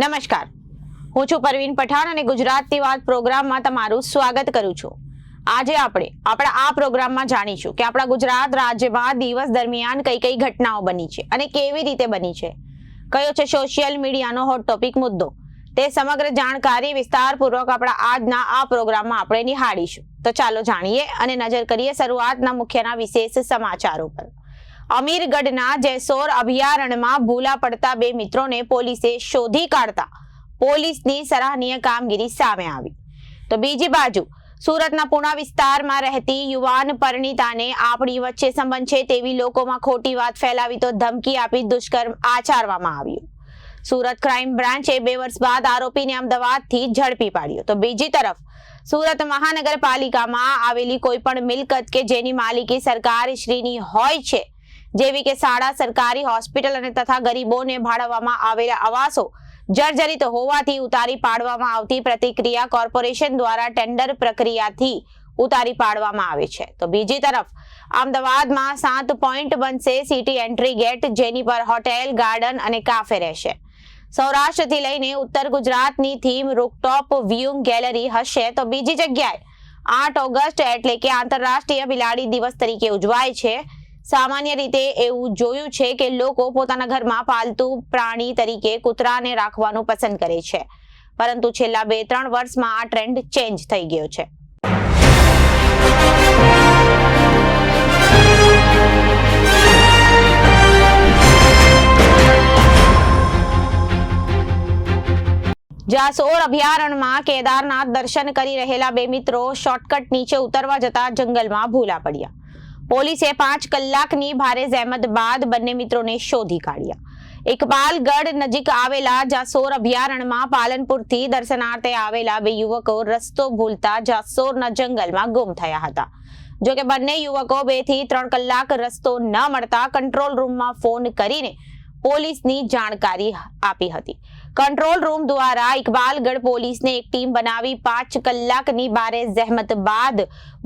નમસ્કાર, હું છું પરવીન પઠાણ અને ગુજરાતની વાત પ્રોગ્રામમાં તમારું સ્વાગત કરું છું। આજે આપણે આપણા આ પ્રોગ્રામમાં જાણીશું કે આપણા ગુજરાત રાજ્યમાં દિવસ દરમિયાન કઈ કઈ ઘટનાઓ બની છે અને કેવી રીતે બની છે, કયો છે સોશિયલ મીડિયાનો હોટ ટોપિક મુદ્દો, તે સમગ્ર જાણકારી વિસ્તારપૂર્વક આપણા આજના આ પ્રોગ્રામમાં આપણે નિહાળીશું। તો ચાલો જાણીએ અને નજર કરીએ શરૂઆતના મુખ્યના વિશેષ સમાચારો પર। અમીરગઢના જેસોર અભયારણ્યમાં ભૂલા પડતા બે મિત્રોને પોલીસે શોધી કાઢતા પોલીસની સરાહનીય કામગીરી સામે આવી। તો બીજી બાજુ સુરતના પુણા વિસ્તારમાં રહેતી યુવાન પરિણીતાને આપણી વચ્ચે સંબંધ છે તેવી લોકોમાં ખોટી વાત ફેલાવી તો ધમકી આપી દુષ્કર્મ આચરવામાં આવ્યું। સુરત ક્રાઇમ બ્રાન્ચે 2 વર્ષ બાદ આરોપીને અમદાવાદથી ઝડપી પાડ્યો। તો બીજી તરફ સુરત મહાનગરપાલિકામાં આવેલી કોઈ પણ મિલકત કે જેની માલિકી સરકારશ્રીની હોય છે, જેવી કે શાળા, સરકારી હોસ્પિટલ અને તથા ગરીબોને ભાડવામાં આવેલા આવાસો જર્જરિત હોવાથી ઉતારી પાડવામાં આવતી પ્રતિક્રિયા કોર્પોરેશન દ્વારા ટેન્ડર પ્રક્રિયાથી ઉતારી પાડવામાં આવે છે। તો બીજી તરફ અમદાવાદમાં 7 પોઈન્ટ બનશે સિટી એન્ટ્રી ગેટ, જેની પર હોટેલ, ગાર્ડન અને કાફે રહેશે। સૌરાષ્ટ્રથી લઈને ઉત્તર ગુજરાતની થીમ રૂફટોપ વ્યૂઇંગ ગેલેરી હશે। તો બીજી જગ્યાએ 8 ઓગસ્ટ એટલે કે આંતરરાષ્ટ્રીય બિલાડી દિવસ તરીકે ઉજવાય છે। સામાન્ય રીતે એવું જોયું છે કે લોકો પોતાના ઘરમાં પાલતુ પ્રાણી તરીકે કૂતરાને રાખવાનું પસંદ કરે છે, પરંતુ છેલ્લા 2-3 વર્ષમાં આ ટ્રેન્ડ ચેન્જ થઈ ગયો છે। જાસોર અભયારણ્યમાં કેદારનાથ દર્શન કરી રહેલા બે મિત્રો શોર્ટકટ નીચે ઉતરવા જતા જંગલમાં ભૂલા પડ્યા। પોલીસે 5 કલાકની ભારે જહેમત બાદ બંને મિત્રોને શોધી કાઢ્યા। ઇકબાલગઢ નજીક આવેલા જાસોર અભયારણ્યમાં પાલનપુરથી દર્શનાર્થે આવેલા બે યુવકો રસ્તો ભૂલતા જાસોરના જંગલમાં ગુમ થયા હતા। જોકે બંને યુવકો 2 થી 3 કલાક રસ્તો ન મળતા કંટ્રોલ રૂમમાં ફોન કરીને પોલીસની જાણકારી આપી હતી। કંટ્રોલ રૂમ દ્વારા ઇકબાલગઢ પોલીસને એક ટીમ બનાવી 5 કલાકની ભારે જહેમત બાદ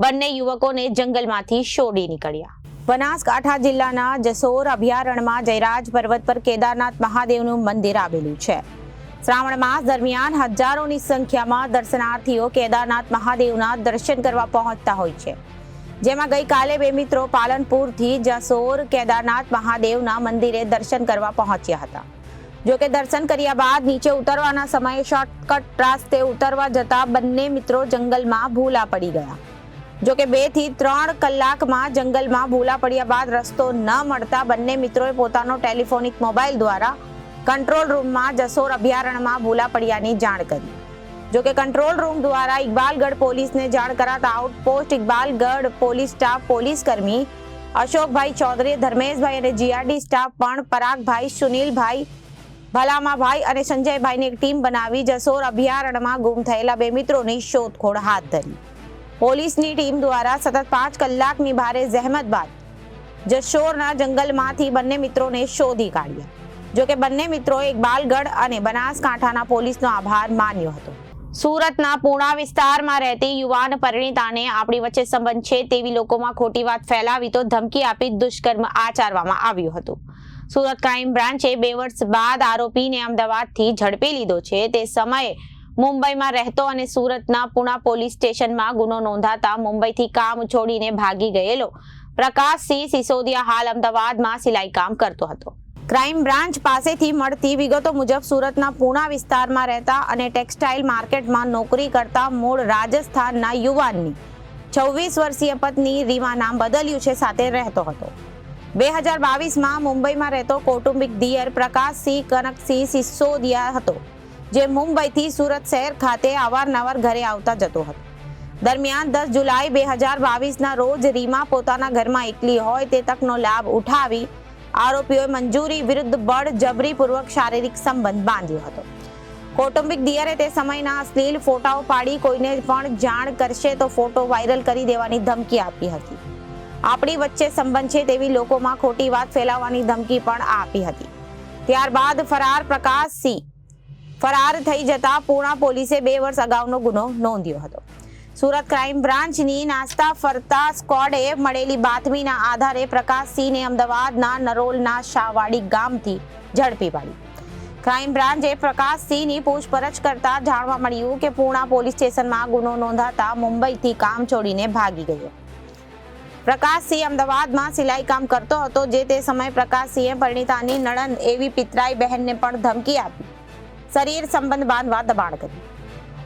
બંને યુવકોને જંગલમાંથી શોધી નીકળ્યા। બનાસકાંઠા જિલ્લાના જસોર અભયારણ્યમાં જયરાજ પર્વત પર કેદારનાથ મહાદેવનું મંદિર આવેલું છે। શ્રાવણ માસ દરમિયાન હજારોની સંખ્યામાં દર્શનાર્થીઓ કેદારનાથ મહાદેવના દર્શન કરવા પહોંચતા હોય છે, જેમાં ગઈકાલે બે મિત્રો પાલનપુરથી જસોર કેદારનાથ મહાદેવના મંદિરે દર્શન કરવા પહોંચ્યા હતા। જોકે દર્શન કર્યા બાદ નીચે ઉતરવાના સમયે શોર્ટકટ રસ્તે ઉતરવા જતા બંને મિત્રો જંગલમાં ભૂલા પડી ગયા। જોકે 2 થી 3 કલાકમાં જંગલમાં ભૂલા પડ્યા બાદ રસ્તો ન મળતા બંને મિત્રોએ પોતાનો ટેલિફોનિક મોબાઈલ દ્વારા કંટ્રોલ રૂમમાં જસોર અભયારણ્યમાં ભૂલા પડ્યાની જાણ કરી। જોકે કંટ્રોલ રૂમ દ્વારા ઇકબાલગઢ પોલીસને જાણ કરાતા outpost Iqbalgadh police staff, police કર્મી અશોકભાઈ ચૌધરી, ધર્મેશભાઈ અને જીઆરડી સ્ટાફ પણ પરાગભાઈ, સુનિલભાઈ, ભલામાભાઈ અને સંજયભાઈની એક ટીમ બનાવી જસોર અભયારણ્યમાં ગુમ થયેલા બે મિત્રોની શોધખોળ હાથ ધરી। પોલીસની ટીમ દ્વારા સતત 5 કલાકની ભારે જહેમત બાદ જસોરના જંગલમાંથી બંને મિત્રોને શોધી કાઢ્યા। જોકે બંને મિત્રોએ ઇકબાલગઢ અને બનાસકાંઠાના પોલીસનો આભાર માન્યો હતો। સુરતના પુણા વિસ્તારમાં રહેતી યુવાન પરિણીતાને આપણી વચ્ચે સંબંધ છે તેવી લોકોમાં ખોટી વાત ફેલાવી તો ધમકી આપી દુષ્કર્મ આચરવામાં આવ્યું હતું। સુરત ક્રાઇમ બ્રાન્ચે 2 વર્ષ બાદ આરોપીને અમદાવાદથી ઝડપી લીધો છે। તે સમયે મુંબઈમાં રહેતો અને સુરતના પુણા પોલીસ સ્ટેશનમાં ગુનો નોંધાતા મુંબઈથી કામ છોડીને ભાગી ગયેલો પ્રકાશસિંહ સિસોદિયા હાલ અમદાવાદમાં સિલાઈ કામ કરતો હતો। ક્રાઇમ બ્રાન્ચ પાસેથી મળતી વિગતો મુજબ સુરતના પુણા વિસ્તારમાં રહેતા અને ટેક્સટાઇલ માર્કેટમાં નોકરી કરતા મૂળ રાજસ્થાનના યુવાનની 26 વર્ષીય પત્ની રીમા નામ બદલ્યું છે સાથે રહેતો હતો। 2022માં મુંબઈમાં રહેતો કૌટુંબિક દિયર પ્રકાશસિંહ કનકસિંહ સિસોદિયા હતો, જે મુંબઈથી સુરત શહેર ખાતે અવારનવાર ઘરે આવતા જતો હતો। દરમિયાન 10 જુલાઈ 2022ના રોજ રીમા પોતાના ઘરમાં એકલી હોય તે તકનો લાભ ઉઠાવી આરોપીઓએ મંજૂરી વિરુદ્ધ બળજબરીપૂર્વક શારીરિક સંબંધ બાંધ્યો હતો। કૌટુંબિક દિયરે તે સમયના અશ્લીલ ફોટાઓ પાડી કોઈને પણ જાણ કરશે તો ફોટો વાયરલ કરી દેવાની ધમકી આપી હતી। આપણી વચ્ચે સંબંધ છે તેવી લોકોમાં ખોટી વાત ફેલાવવાની ધમકી પણ આપી હતી। ત્યારબાદ ફરાર પ્રકાશસિંહ ફરાર થઈ જતા પુણા પોલીસે 2 વર્ષ અગાઉનો ગુનો નોંધ્યો હતો। સુરત ક્રાઇમ બ્રાન્ચની નાસ્તા ફરતા સ્ક્વોડે મળેલી બાતમીના આધારે પ્રકાશસિંહને અમદાવાદના નરોલના શાહવાડી ગામથી ઝડપી પાડી। ક્રાઇમ બ્રાન્ચે પ્રકાશ સિંહની પૂછપરછ કરતા જાણવા મળ્યું કે પૂર્ણા પોલીસ સ્ટેશનમાં ગુનો નોંધાતા મુંબઈથી કામ છોડીને ભાગી ગયો. પ્રકાશ સિંહ અમદાવાદમાં સિલાઈ કામ કરતો હતો, જે તે સમયે પ્રકાશ સિંહે પરિણીતાની નણંદ એવી પિતરાઈ બહેનને પણ ધમકી આપી શરીર સંબંધ બાંધવા દબાણ કર્યું.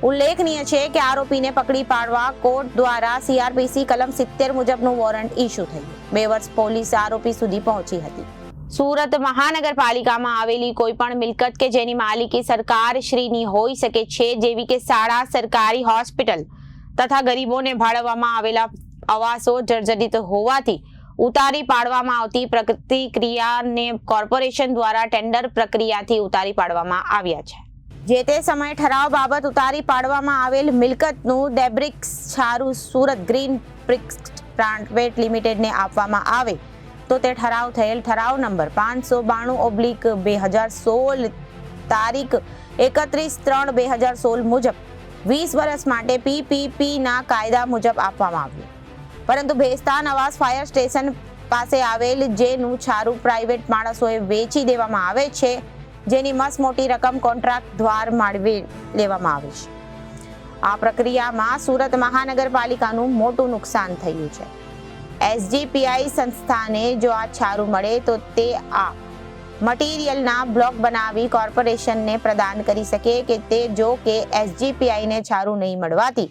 ઉલ્લેખનીય છે કે આરોપીને પકડી પાડવા કોર્ટ દ્વારા CRPC કલમ 70 મુજબનું વોરંટ ઇસ્યુ થયું. 2 વર્ષ પોલીસ આરોપી સુધી પહોંચી હતી. સુરત મહાનગરપાલિકામાં આવેલી કોઈ પણ મિલકત કે જેની માલિકી સરકાર શ્રીની હોઈ શકે છે, જેવી કે શાળા, સરકારી હોસ્પિટલ તથા ગરીબોને ભાડવામાં આવેલા આવાસો જર્જરિત હોવાથી ઉતારી પાડવામાં આવતી પ્રતિક્રિયાને કોર્પોરેશન દ્વારા ટેન્ડર પ્રક્રિયાથી ઉતારી પાડવામાં આવ્યા છે. જે તે સમયે ઠરાવ બાબત ઉતારી પાડવામાં આવેલ મિલકતનું ડેબ્રિક્સ છારું સુરત ગ્રીન બ્રિક્સ પ્રાઇવેટ લિમિટેડને આપવામાં આવે તો તે ઠરાવ થયેલ ઠરાવ નંબર 592/2016 તારીખ 31/3/2016 મુજબ 20 વર્ષ માટે PPPના કાયદા મુજબ આપવામાં આવ્યું. પરંતુ ભેસ્તાન આવાસ ફાયર સ્ટેશન પાસે આવેલ જેનું છારું પ્રાઇવેટ માણસોએ વેચી દેવામાં આવે છે, જેની મસમોટી રકમ કોન્ટ્રાક્ટ દ્વારા મેળવી લેવામાં આવે છે. આ પ્રક્રિયામાં સુરત મહાનગરપાલિકાનું મોટું નુકસાન થયું છે. SGPI સંસ્થાને જો આ છારું મળે તો તે આ મટીરિયલના બ્લોક બનાવી કોર્પોરેશનને પ્રદાન કરી શકે કે તે જો કે SGPIને છારું નહીં મળવાથી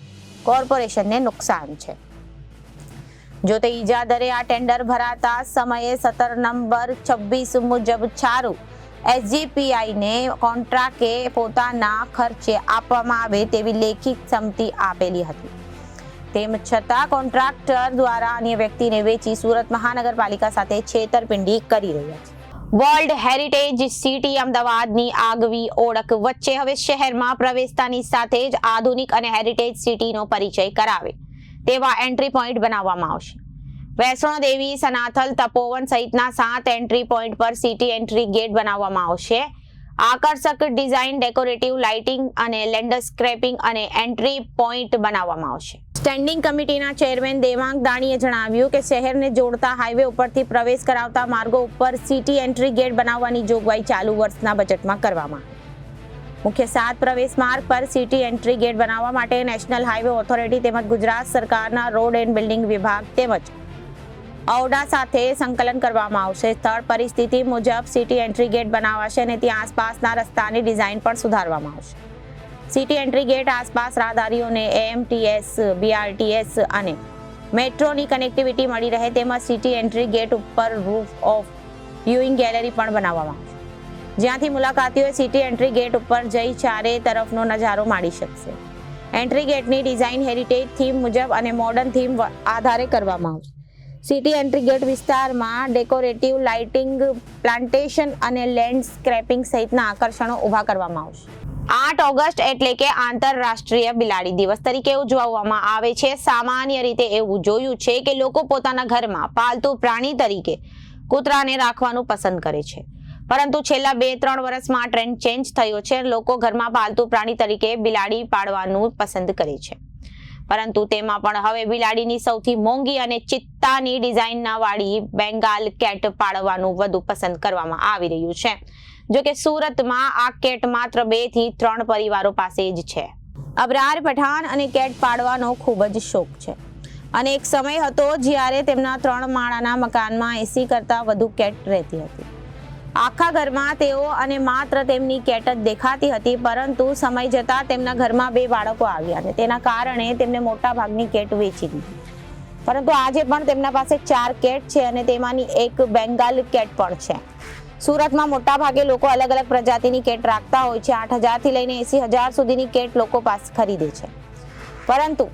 કોર્પોરેશનને નુકસાન છે. જો તે ઈજા દરે આ ટેન્ડર ભરાતા સમયે 17 નંબર 26 મુજબ છારું SGPIને કોન્ટ્રાક્ટે પોતાના ખર્ચે આપવામાં આવે તેવી લેખિત સંમતિ આપેલી હતી. તેમ છતાં કોન્ટ્રાક્ટર દ્વારા અન્ય વ્યક્તિને વેચી સુરત મહાનગરપાલિકા સાથે છેતરપિંડી કરી રહ્યા છે. વર્લ્ડ હેરિટેજ સિટી અમદાવાદની આગવી ઓળખ વચ્ચે હવે શહેરમાં પ્રવેશતાની સાથે જ આધુનિક અને હેરિટેજ સિટીનો પરિચય કરાવે તેવા એન્ટ્રી પોઈન્ટ બનાવવામાં આવશે. વૈષ્ણોદેવી, સનાથલ, તપોવન સહિતના 7 એન્ટ્રી પોઈન્ટ પર સિટી એન્ટ્રી ગેટ બનાવવામાં આવશે. આકર્ષક ડિઝાઇન, ડેકોરેટિવ લાઇટિંગ અને લેન્ડસ્કેપિંગ અને એન્ટ્રી પોઈન્ટ બનાવવામાં આવશે. સ્ટેન્ડિંગ કમિટીના ચેરમેન દેવાંગ દાણીએ જણાવ્યું કે શહેરને જોડતા હાઈવે ઉપરથી પ્રવેશ કરાવતા માર્ગો ઉપર સિટી એન્ટ્રી ગેટ બનાવવાની જોગવાઈ ચાલુ વર્ષના બજેટમાં કરવામાં આવી. મુખ્ય 7 પ્રવેશ માર્ગ પર સિટી એન્ટ્રી ગેટ બનાવવા માટે નેશનલ હાઈવે ઓથોરિટી તેમજ ગુજરાત સરકારના રોડ એન્ડ બિલ્ડિંગ વિભાગ તેમજ ઔડા સાથે સંકલન કરવામાં આવશે. સ્થળ પરિસ્થિતિ મુજબ સિટી એન્ટ્રી ગેટ બનાવાશે અને ત્યાં આસપાસના રસ્તાની ડિઝાઇન પણ સુધારવામાં આવશે. સિટી એન્ટ્રી ગેટ આસપાસ રાહદારીઓને AMTS, BRTS અને મેટ્રોની કનેક્ટિવિટી મળી રહે તેમજ સિટી એન્ટ્રી ગેટ ઉપર રૂફ ઓફ વ્યુઇંગ ગેલેરી પણ બનાવવામાં આવશે, જ્યાંથી મુલાકાતીઓ સિટી એન્ટ્રી ગેટ ઉપર જઈ ચારે તરફનો નજારો માણી શકશે. એન્ટ્રી ગેટની ડિઝાઇન હેરિટેજ થીમ મુજબ અને મોડર્ન થીમ આધારે કરવામાં આવશે. સિટી એન્ટ્રી ગેટ વિસ્તારમાં ડેકોરેટિવ લાઇટિંગ, પ્લાન્ટેશન અને લેન્ડસ્કેપિંગ સહિતના આકર્ષણો ઊભા કરવામાં આવશે. 8 ઓગસ્ટ એટલે કે આંતરરાષ્ટ્રીય બિલાડી દિવસ તરીકે ઉજવવામાં આવે છે. સામાન્ય રીતે એવું જોયું છે કે લોકો પોતાના ઘરમાં પાલતુ પ્રાણી તરીકે કૂતરાને રાખવાનું પસંદ કરે છે, પરંતુ છેલ્લા 2-3 વર્ષમાં ટ્રેન્ડ ચેન્જ થયો છે. લોકો ઘરમાં પાલતુ પ્રાણી તરીકે બિલાડી પાળવાનું પસંદ કરે છે, પરંતુ તેમાં પણ હવે બિલાડીની સૌથી મોંઘી અને ચિત્તાની ડિઝાઇનના વાળી બેંગાલ કેટ પાળવાનું વધુ પસંદ કરવામાં આવી રહ્યું છે. જો કે સુરતમાં આ કેટ માત્ર 2 થી 3 પરિવારો પાસે જ છે. અબરાર પઠાણ અને કેટ પાળવાનો ખૂબ જ શોખ છે અને એક સમય હતો જ્યારે તેમના 3 માળાના મકાનમાં 80 કરતાં વધુ કેટ રહેતી હતી. આખા ઘરમાં તેઓ અને માત્ર તેમની કેટ જ દેખાતી હતી, પરંતુ સમય જતાં તેમના ઘરમાં 2 બાળકો આવ્યા અને તેના કારણે તેમને મોટા ભાગની કેટ વેચી દીધી. પરંતુ આજે પણ તેમના પાસે 4 કેટ છે અને તેમાંની એક બેંગાલ કેટ પણ છે. સુરતમાં મોટા ભાગે લોકો અલગ અલગ પ્રજાતિની કેટ રાખતા હોય છે. 8,000 થી લઈને 80,000 સુધીની કેટ લોકો પાસે ખરીદે છે, પરંતુ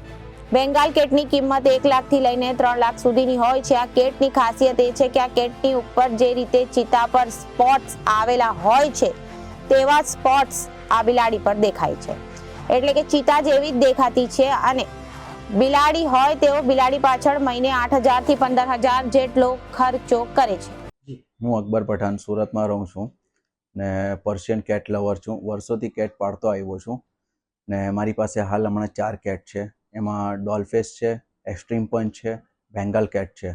બેંગાલ કેટની કિંમત 1 લાખ થી લઈને 3 લાખ સુધીની હોય છે. આ કેટની ખાસિયત એ છે કે આ કેટની ઉપર જે રીતે ચિત્તા પર સ્પોટ્સ આવેલા હોય છે તેવા સ્પોટ્સ આ બિલાડી પર દેખાય છે, એટલે કે ચિત્તા જેવી જ દેખાતી છે. અને બિલાડી હોય તેઓ બિલાડી પાછળ મહિને 8,000 થી 15,000 જેટલો ખર્ચો કરે છે. હું અકબર પઠાણ સુરતમાં રહું છું ને પર્શિયન કેટ લવર છું. વર્ષોથી કેટ પાળતો આવ્યો છું ને મારી પાસે હાલ હમણાં 4 કેટ છે. એમાં ડોલફેસ છે, એક્સ્ટ્રીમ પંચ છે, બેંગાલ કેટ છે.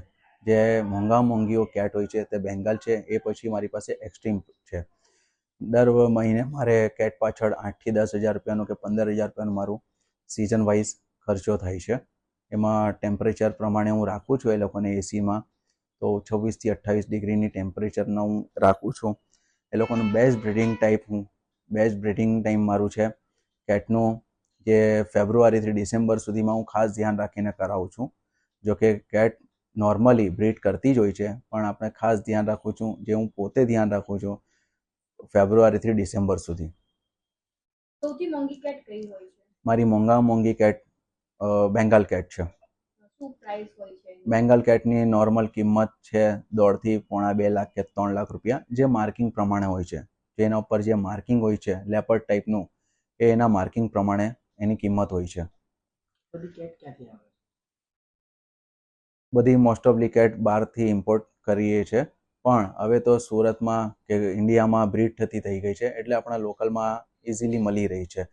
જે મોંઘીઓ કેટ હોય છે તે બેંગાલ છે, એ પછી મારી પાસે એક્સ્ટ્રીમ છે. દર મહિને મારે કેટ પાછળ 8 થી 10 હજાર રૂપિયાનું કે 15 હજાર રૂપિયાનું મારું સિઝન વાઇઝ ખર્ચો થાય છે. એમાં ટેમ્પરેચર પ્રમાણે હું રાખું છું એ લોકોને એસીમાં, તો 26 થી 28 ડિગ્રીની ટેમ્પરેચરના હું રાખું છું. એ લોકોનું બેસ્ટ બ્રીડિંગ ટાઈમ મારું છે કેટનું, જે ફેબ્રુઆરીથી ડિસેમ્બર સુધીમાં હું ખાસ ધ્યાન રાખીને કરાવું છું. જો કે કેટ નોર્મલી બ્રીડ કરતી જ હોય છે, પણ આપણે ખાસ ધ્યાન રાખું છું, જે હું પોતે ધ્યાન રાખું છું ફેબ્રુઆરીથી ડિસેમ્બર સુધી. સૌથી મોંઘી કેટ કઈ હોય છે? મારી મોંઘી કેટ બેંગાલ કેટ છે. શું પ્રાઇસ હોય છે? બેંગાલ કેટની નોર્મલ કિંમત છે 1.5 થી 2 લાખ કે 3 લાખ રૂપિયા, જે માર્કિંગ પ્રમાણે હોય છે. જેના ઉપર જે માર્કિંગ હોય છે લેપર્ડ ટાઈપનું, એ એના માર્કિંગ પ્રમાણે એની કિંમત હોય છે. બધી કેટ ક્યાંથી આવે? બધી મોસ્ટ ઓફલી કેટ બહારથી ઇમ્પોર્ટ કરીએ છીએ, પણ હવે તો સુરતમાં કે ઇન્ડિયામાં બ્રીડ થતી થઈ ગઈ છે, એટલે આપણા લોકલમાં ઇઝીલી મળી રહી છે.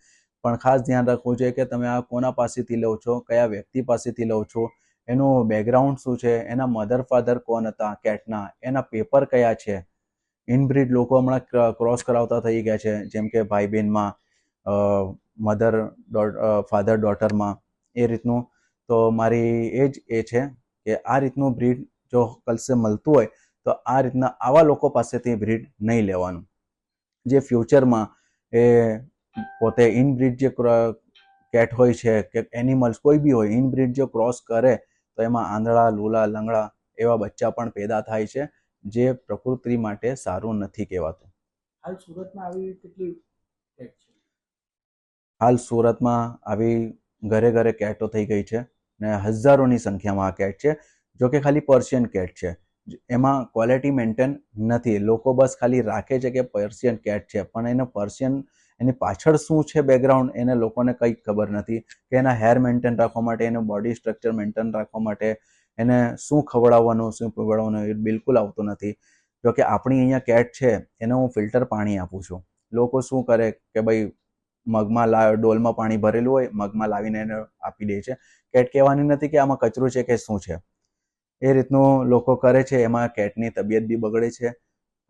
પણ ખાસ ધ્યાન રાખવું જોઈએ કે તમે આ કોના પાસેથી લો છો, કયા વ્યક્તિ પાસેથી લો છો, એનું બેકગ્રાઉન્ડ શું છે, એના મધર ફાધર કોણ હતા કેટના, એના પેપર કયા છે. ઇનબ્રીડ લોકો હમણાં ક્રોસ કરાવતા થઈ ગયા છે, જેમ કે ભાઈ બહેનમાં, ફાધર ડોટરમાં, એ રીતનું. તો મારી એ છે કે આ રીતનું બ્રીડ જો કલસે મળતું હોય તો આ રીતના આવા લોકો પાસેથી બ્રીડ નહીં લેવાનું, જે ફ્યુચરમાં એ પોતે ઇનબ્રીડ જે કેટ હોય છે કે એનિમલ્સ કોઈ બી હોય, ઇનબ્રીડ જો ક્રોસ કરે તો એમાં આંધળા, લૂલા, લંગડા એવા બચ્ચા પણ પેદા થાય છે, જે પ્રકૃતિ માટે સારું નથી કહેવાતું. હાલ સુરતમાં આવી કેટલી કેટ છે? હાલ સુરતમાં આવી ઘરે ઘરે કેટો થઈ ગઈ છે ને હજારોની સંખ્યામાં આ કેટ છે. જો કે ખાલી પર્શિયન કેટ છે, એમાં ક્વોલિટી મેન્ટેન નથી. લોકો બસ ખાલી રાખે છે કે પર્શિયન કેટ છે, પણ એની પાછળ શું છે બેકગ્રાઉન્ડ, એને લોકોને કંઈ ખબર નથી કે એના હેર મેન્ટેન રાખવા માટે, એનું બોડી સ્ટ્રક્ચર મેન્ટેન રાખવા માટે એને શું ખવડાવવાનું, શું પીવડાવવાનું, એ બિલકુલ આવતું નથી. જો કે આપણી અહીંયા કેટ છે એને હું ફિલ્ટર પાણી આપું છું. લોકો શું કરે કે ભાઈ ડોલમાં પાણી ભરેલું હોય, મગમાં લાવીને એને આપી દે છે. કેટ કહેવાની નથી કે આમાં કચરું છે કે શું છે. એ રીતનું લોકો કરે છે, એમાં કેટની તબિયત બી બગડે છે,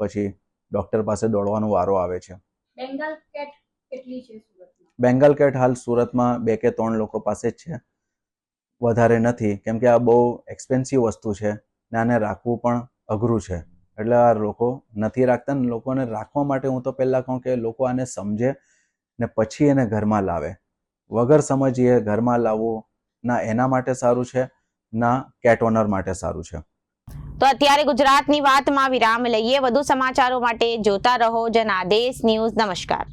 પછી ડૉક્ટર પાસે દોડવાનો વારો આવે છે. બેંગાલ કેટ કેટલી છે સુરતમાં? બેંગાલ કેટ હાલ સુરતમાં 2 કે 3 લોકો પાસે જ છે, વધારે નથી, કેમ કે આ બહુ એક્સપેન્સિવ વસ્તુ છે ને આને રાખવું પણ અઘરું છે, એટલે આ લોકો નથી રાખતા. ને લોકોને રાખવા માટે હું તો પહેલાં કહું કે લોકો આને સમજે ને પછી એને ઘરમાં લાવે. વગર સમજીએ ઘરમાં લાવવું ના એના માટે સારું છે, ના કેટ ઓનર માટે સારું છે. તો અત્યારે ગુજરાતની વાતમાં વિરામ લઈએ. વધુ સમાચારો માટે જોતા રહો જનાદેશ ન્યૂઝ. નમસ્કાર.